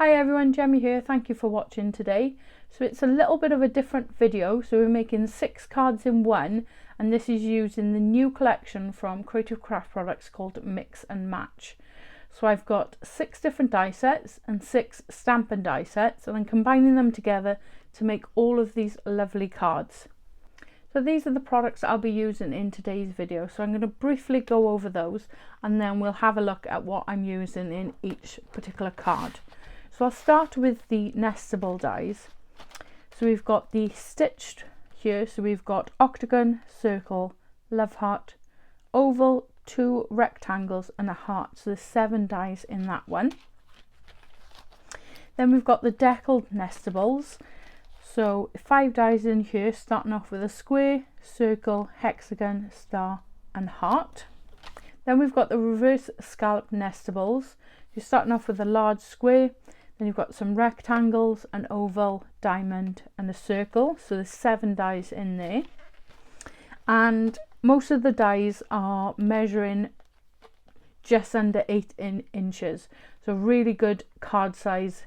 Hi everyone, Gemmy here. Thank you for watching today. So it's a little bit of a different video. So we're making 6 cards in one, and this is using the new collection from Creative Craft Products called Mix and Match. So I've got 6 different die sets and 6 stamp and die sets, and I'm combining them together to make all of these lovely cards. So these are the products I'll be using in today's video. So I'm going to briefly go over those, and then we'll have a look at what I'm using in each particular card. So I'll start with the nestable dies. So we've got the stitched here. So we've got octagon, circle, love heart, oval, 2 rectangles and a heart. So there's 7 dies in that one. Then we've got the deckled nestables. So 5 dies in here, starting off with a square, circle, hexagon, star and heart. Then we've got the reverse scalloped nestables. You're starting off with a large square, then you've got some rectangles, an oval, diamond and a circle. So there's 7 dies in there. And most of the dies are measuring just under 8 inches. So really good card size,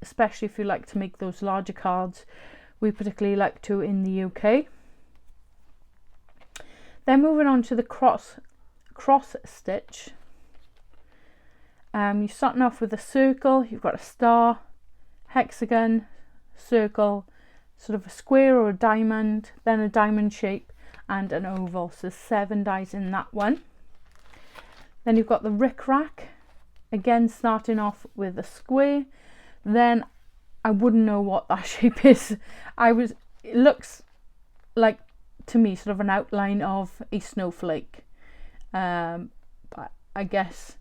especially if you like to make those larger cards. We particularly like to in the UK. Then moving on to the cross stitch. You're starting off with a circle, you've got a star, hexagon, circle, sort of a square or a diamond, then a diamond shape and an oval. So 7 dies in that one. Then you've got the rick-rack, again starting off with a square. Then I wouldn't know what that shape is. It looks like, to me, sort of an outline of a snowflake. But I guess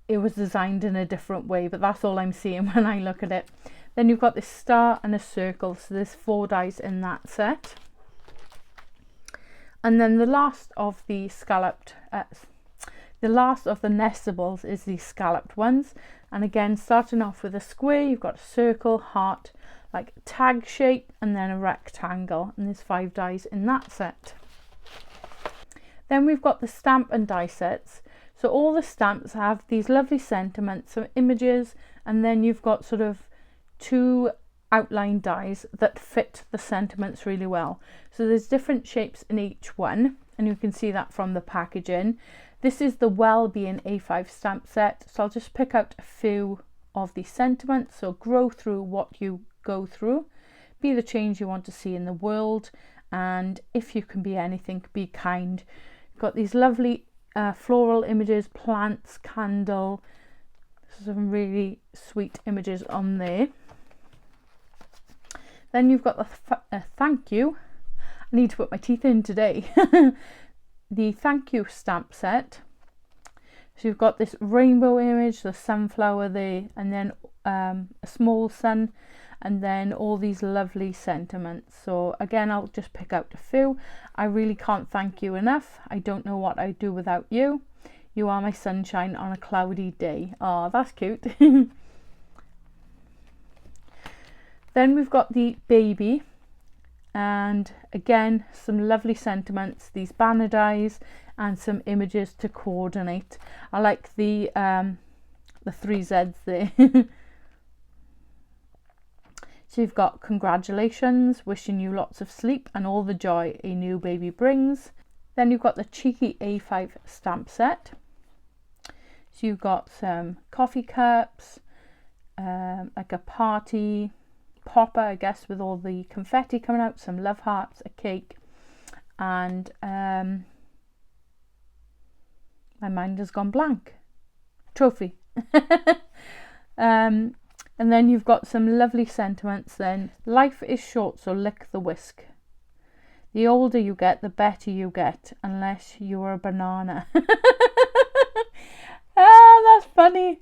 it was designed in a different way, but that's all I'm seeing when I look at it. Then you've got this star and a circle, so there's 4 dies in that set. And then the last of the nestables is the scalloped ones. And again, starting off with a square, you've got a circle, heart, like tag shape, and then a rectangle, and there's 5 dies in that set. Then we've got the stamp and die sets. So all the stamps have these lovely sentiments, some images, and then you've got sort of 2 outline dies that fit the sentiments really well. So there's different shapes in each one, and you can see that from the packaging. This is the Well-Being A5 stamp set, so I'll just pick out a few of the sentiments. So grow through what you go through, be the change you want to see in the world, and if you can be anything, be kind. You've got these lovely floral images, plants, candle, some really sweet images on there. Then you've got the thank you. I need to put my teeth in today. The thank you stamp set. So you've got this rainbow image, the sunflower there, and then a small sun, and then all these lovely sentiments. So again, I'll just pick out a few. I really can't thank you enough. I don't know what I'd do without you. You are my sunshine on a cloudy day. Oh, that's cute. Then we've got the baby, and again some lovely sentiments, these banner dies and some images to coordinate. I like the 3 Z's there. So you've got congratulations, wishing you lots of sleep and all the joy a new baby brings. Then you've got the cheeky A5 stamp set. So you've got some coffee cups, like a party popper, I guess, with all the confetti coming out, some love hearts, a cake, and my mind has gone blank. Trophy. And then you've got some lovely sentiments then. Life is short, so lick the whisk. The older you get, the better you get, unless you're a banana. Ah, that's funny.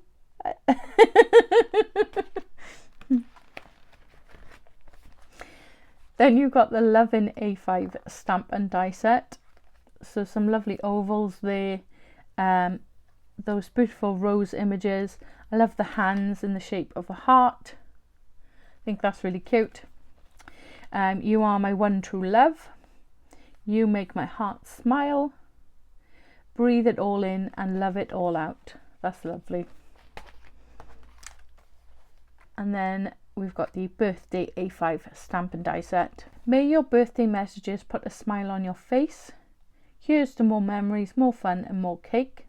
Then you've got the Lovin' A5 stamp and die set. So some lovely ovals there. Those beautiful rose images. I love the hands in the shape of a heart. I think that's really cute. You are my one true love. You make my heart smile. Breathe it all in and love it all out. That's lovely. and then we've got the birthday A5 stamp and die set. May your birthday messages put a smile on your face. Here's to more memories, more fun and more cake.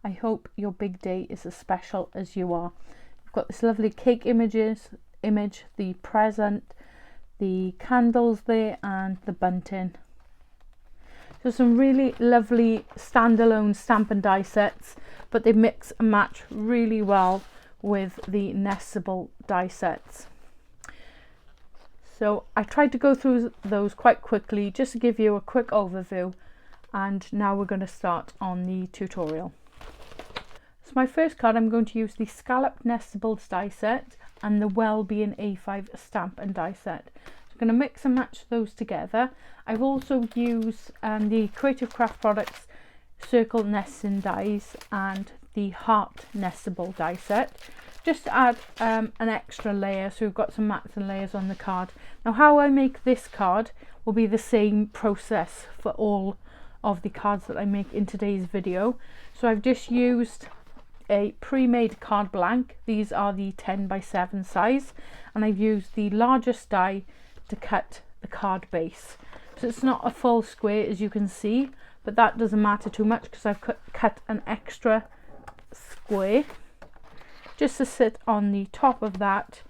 I hope your big day is as special as you are. We've got this lovely cake image, the present, the candles there and the bunting. So some really lovely standalone stamp and die sets, but they mix and match really well with the nestable die sets. So I tried to go through those quite quickly just to give you a quick overview, and now we're going to start on the tutorial. So my first card, I'm going to use the scalloped nestables die set and the Wellbeing A5 stamp and die set. So I'm going to mix and match those together. I've also used the Creative Craft Products circle nesting dies and the heart nestable die set, just to add an extra layer, so we've got some mats and layers on the card. Now how I make this card will be the same process for all of the cards that I make in today's video. So I've just used a pre-made card blank. These are the 10x7 size, and I've used the largest die to cut the card base. So it's not a full square, as you can see, but that doesn't matter too much because I've cut an extra square just to sit on the top of that,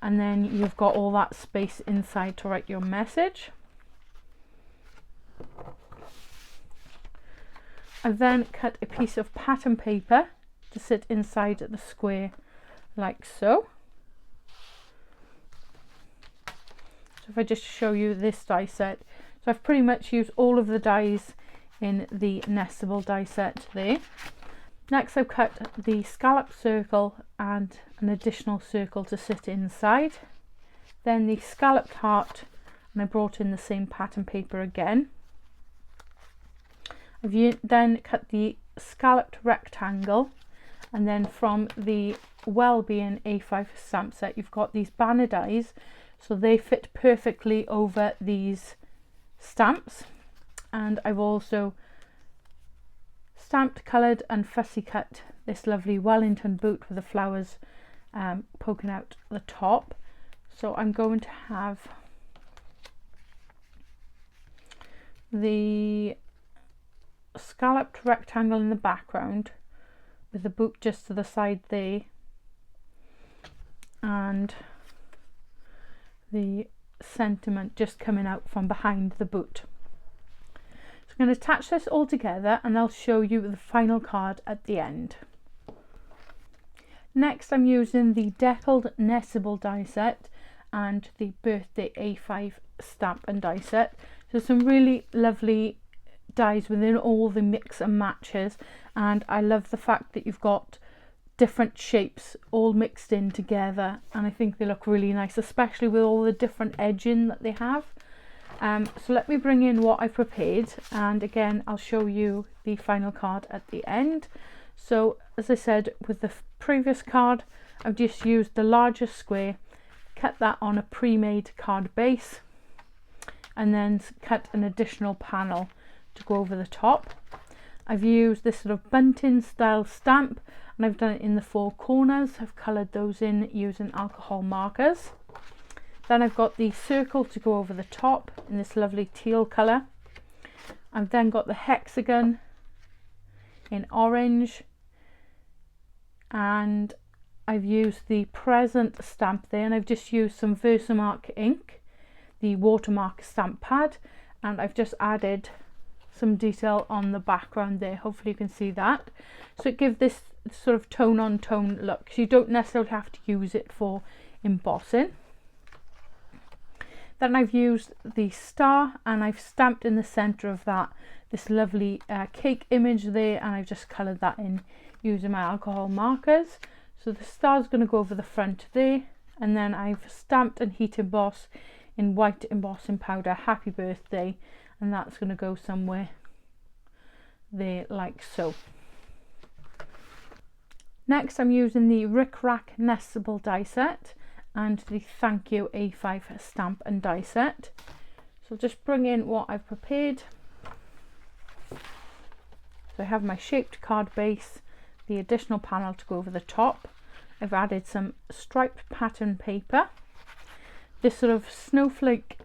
and then you've got all that space inside to write your message. I've then cut a piece of pattern paper to sit inside the square like so. So if I just show you this die set, so I've pretty much used all of the dies in the nestable die set there. Next I've cut the scallop circle and an additional circle to sit inside, then the scalloped heart, and I brought in the same pattern paper again. I've then cut the scalloped rectangle, and then from the Wellbeing A5 stamp set you've got these banner dies, so they fit perfectly over these stamps. And I've also stamped, coloured and fussy cut this lovely Wellington boot with the flowers poking out the top. So I'm going to have the scalloped rectangle in the background with the boot just to the side there, and the sentiment just coming out from behind the boot. So I'm going to attach this all together and I'll show you the final card at the end. Next I'm using the deckled nestable die set and the birthday A5 stamp and die set. So some really lovely dies within all the mix and matches, and I love the fact that you've got different shapes all mixed in together, and I think they look really nice, especially with all the different edging that they have. So let me bring in what I've prepared, and again I'll show you the final card at the end. So as I said with the previous card, I've just used the largest square, cut that on a pre-made card base, and then cut an additional panel to go over the top. I've used this sort of bunting style stamp, and I've done it in the four corners. I've coloured those in using alcohol markers. Then I've got the circle to go over the top in this lovely teal colour. I've then got the hexagon in orange, and I've used the present stamp there, and I've just used some Versamark ink, the watermark stamp pad, and I've just added some detail on the background there. Hopefully you can see that. So it gives this sort of tone on tone look. So you don't necessarily have to use it for embossing. Then I've used the star, and I've stamped in the center of that this lovely cake image there, and I've just colored that in using my alcohol markers. So the star is going to go over the front there, and then I've stamped and heat embossed in white embossing powder happy birthday, and that's going to go somewhere there like so. Next I'm using the Rick Rack nestable die set and the Thank You A5 stamp and die set. So just bring in what I've prepared. So I have my shaped card base, the additional panel to go over the top. I've added some striped pattern paper. This sort of snowflake,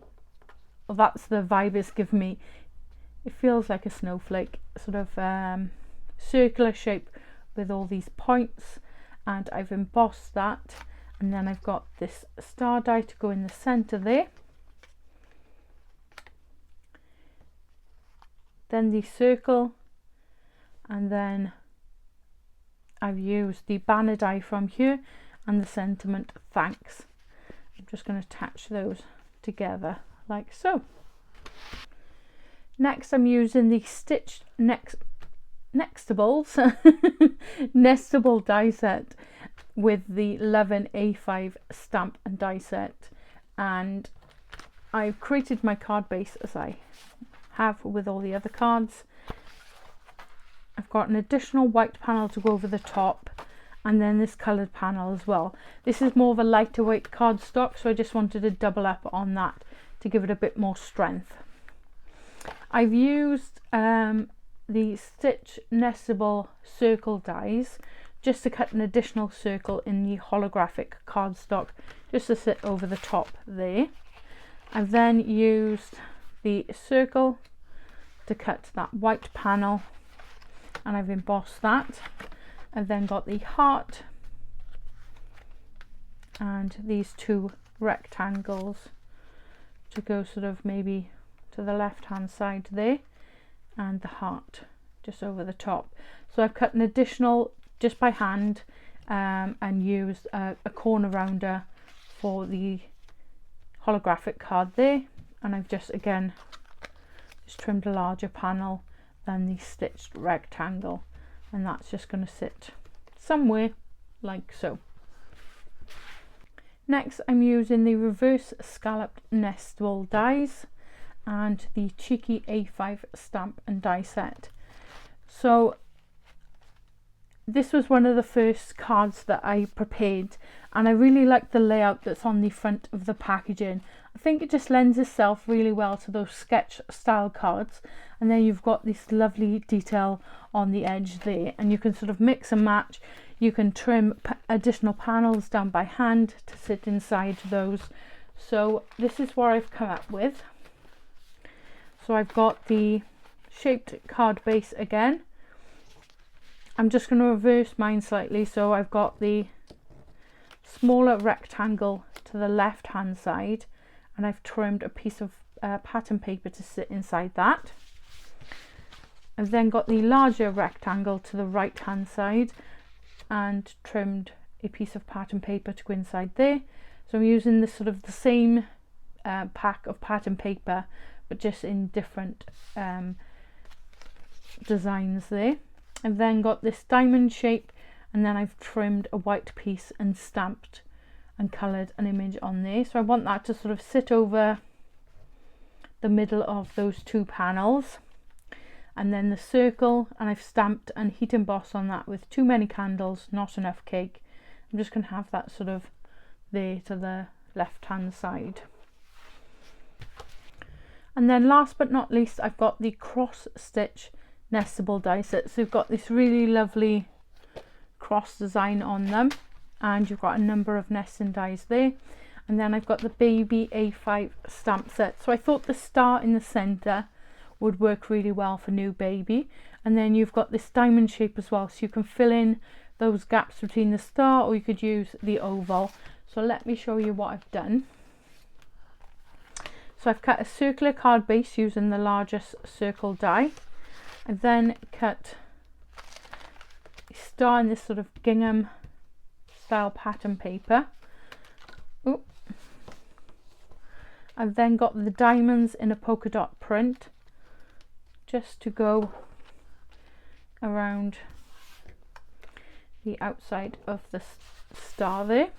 well, that's the vibe it's given me. It feels like a snowflake, sort of circular shape with all these points, and I've embossed that, and then I've got this star die to go in the center there. Then the circle, and then I've used the banner die from here and the sentiment thanks. I'm just going to attach those together like so. Next I'm using the stitched Nextables nestable die set with the 11 A5 stamp and die set, and I've created my card base as I have with all the other cards. I've got an additional white panel to go over the top, and then this coloured panel as well. This is more of a lighter weight cardstock, so I just wanted to double up on that to give it a bit more strength. I've used the Stitch Nestable circle dies just to cut an additional circle in the holographic cardstock just to sit over the top there. I've then used the circle to cut that white panel, and I've embossed that. I've then got the heart and these two rectangles to go sort of maybe to the left hand side there, and the heart just over the top. So I've cut an additional just by hand and used a corner rounder for the holographic card there, and I've just again just trimmed a larger panel than the stitched rectangle, and that's just going to sit somewhere like so. Next I'm using the reverse scalloped nestable dies and the cheeky A5 stamp and die set. So this was one of the first cards that I prepared, and I really like the layout that's on the front of the packaging. I think it just lends itself really well to those sketch style cards, and then you've got this lovely detail on the edge there, and you can sort of mix and match. You can trim additional panels down by hand to sit inside those. So this is what I've come up with. So I've got the shaped card base again. I'm just going to reverse mine slightly, so I've got the smaller rectangle to the left hand side, and I've trimmed a piece of pattern paper to sit inside that. I've then got the larger rectangle to the right hand side and trimmed a piece of pattern paper to go inside there. So I'm using this sort of the same pack of pattern paper, but just in different designs there. I've then got this diamond shape, and then I've trimmed a white piece and stamped and coloured an image on there. So I want that to sort of sit over the middle of those two panels. And then the circle, and I've stamped and heat embossed on that with too many candles, not enough cake. I'm just going to have that sort of there to the left hand side. And then last but not least, I've got the cross stitch nestable die set. So you've got this really lovely cross design on them, and you've got a number of nesting dies there. And then I've got the baby A5 stamp set. So I thought the star in the center would work really well for new baby, and then you've got this diamond shape as well, so you can fill in those gaps between the star, or you could use the oval. So let me show you what I've done. So I've cut a circular card base using the largest circle die. I've then cut a star in this sort of gingham style pattern paper. Ooh. I've then got the diamonds in a polka dot print just to go around the outside of the star there.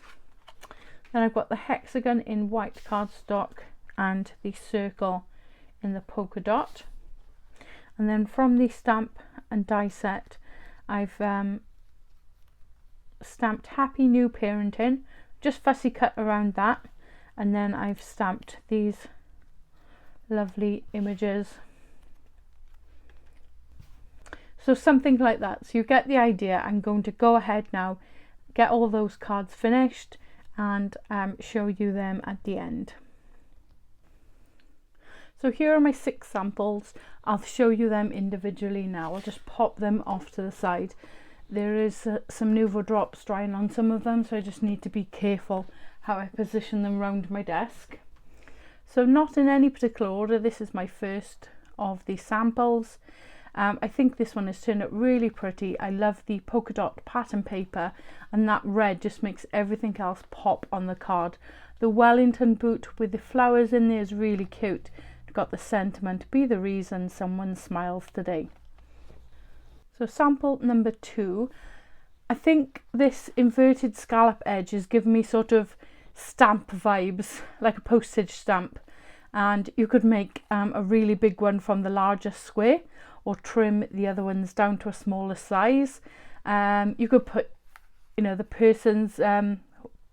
Then I've got the hexagon in white cardstock and the circle in the polka dot. And then from the stamp and die set, I've stamped Happy New Parenting, just fussy cut around that, and then I've stamped these lovely images. So something like that. So you get the idea. I'm going to go ahead now get all those cards finished and show you them at the end. So here are my 6 samples. I'll show you them individually now. I'll just pop them off to the side. There is some Nuvo drops drying on some of them, so I just need to be careful how I position them around my desk. So not in any particular order, this is my first of the samples. I think this one has turned out really pretty. I love the polka dot pattern paper, and that red just makes everything else pop on the card. The Wellington boot with the flowers in there is really cute. It's got the sentiment, be the reason someone smiles today. So sample number 2, I think this inverted scallop edge has given me sort of stamp vibes, like a postage stamp, and you could make a really big one from the largest square or trim the other ones down to a smaller size. You could put, you know, the person's,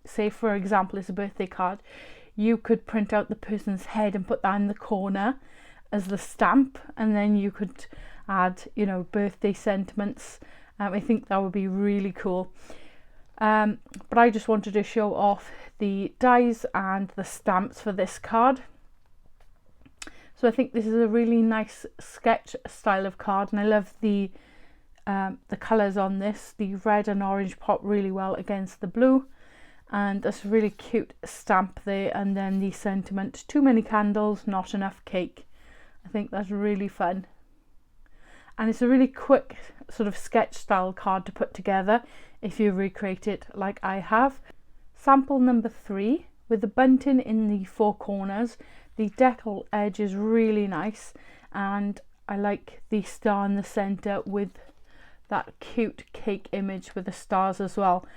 say for example it's a birthday card, you could print out the person's head and put that in the corner as the stamp, and then you could add, you know, birthday sentiments. I think that would be really cool. But I just wanted to show off the dies and the stamps for this card. So I think this is a really nice sketch style of card, and I love the colours on this. The red and orange pop really well against the blue, and that's a really cute stamp there. And then the sentiment, too many candles, not enough cake. I think that's really fun. And it's a really quick sort of sketch style card to put together if you recreate it like I have. Sample number 3, with the bunting in the 4 corners. The decal edge is really nice, and I like the star in the centre with that cute cake image with the stars as well.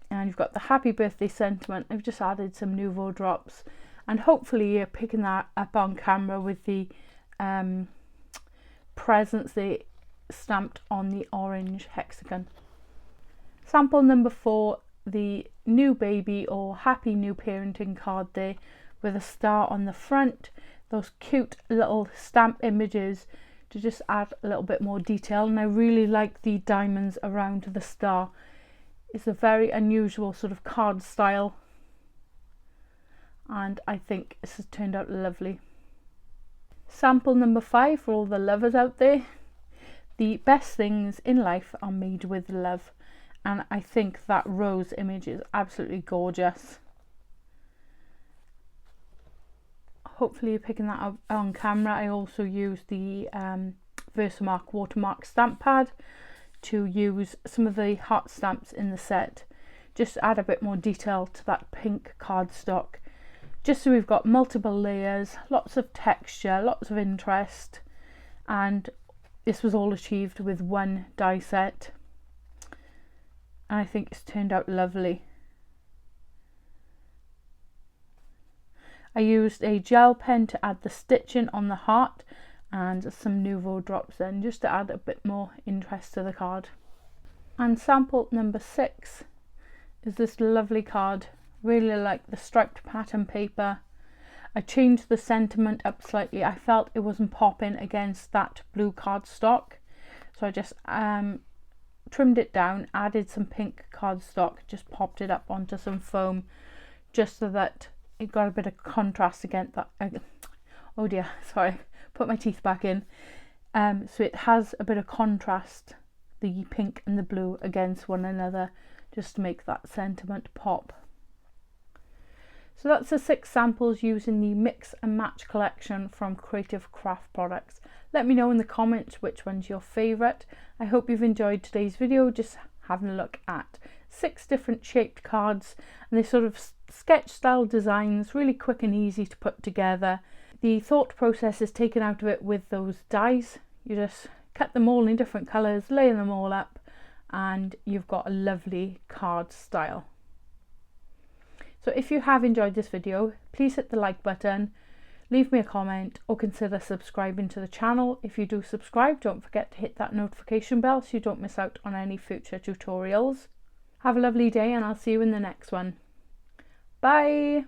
And you've got the happy birthday sentiment. I've just added some Nuvo drops, and hopefully you're picking that up on camera with the presents they stamped on the orange hexagon. Sample number 4, the new baby or happy new parenting card there with a star on the front, those cute little stamp images to just add a little bit more detail. And I really like the diamonds around the star. It's a very unusual sort of card style, and I think this has turned out lovely. Sample number 5 for all the lovers out there. The best things in life are made with love, and I think that rose image is absolutely gorgeous. Hopefully you're picking that up on camera. I also used the Versamark watermark stamp pad to use some of the heart stamps in the set, just to add a bit more detail to that pink cardstock, just so we've got multiple layers, lots of texture, lots of interest. And this was all achieved with one die set, and I think it's turned out lovely. I used a gel pen to add the stitching on the heart, and some Nuvo drops in just to add a bit more interest to the card. And sample number 6 is this lovely card. Really like the striped pattern paper. I changed the sentiment up slightly. I felt it wasn't popping against that blue cardstock, so I just trimmed it down, added some pink cardstock, just popped it up onto some foam, just so that it got a bit of contrast against that. Oh dear, sorry, put my teeth back in. So it has a bit of contrast, the pink and the blue against one another, just to make that sentiment pop. So that's the 6 samples using the Mix and Match collection from Creative Craft Products. Let me know in the comments which one's your favourite. I hope you've enjoyed today's video, just having a look at 6 different shaped cards, and they sort of sketch style designs, really quick and easy to put together. The thought process is taken out of it with those dies. You just cut them all in different colours, lay them all up, and you've got a lovely card style. So if you have enjoyed this video, please hit the like button, leave me a comment, or consider subscribing to the channel. If you do subscribe, don't forget to hit that notification bell so you don't miss out on any future tutorials. Have a lovely day, and I'll see you in the next one. Bye!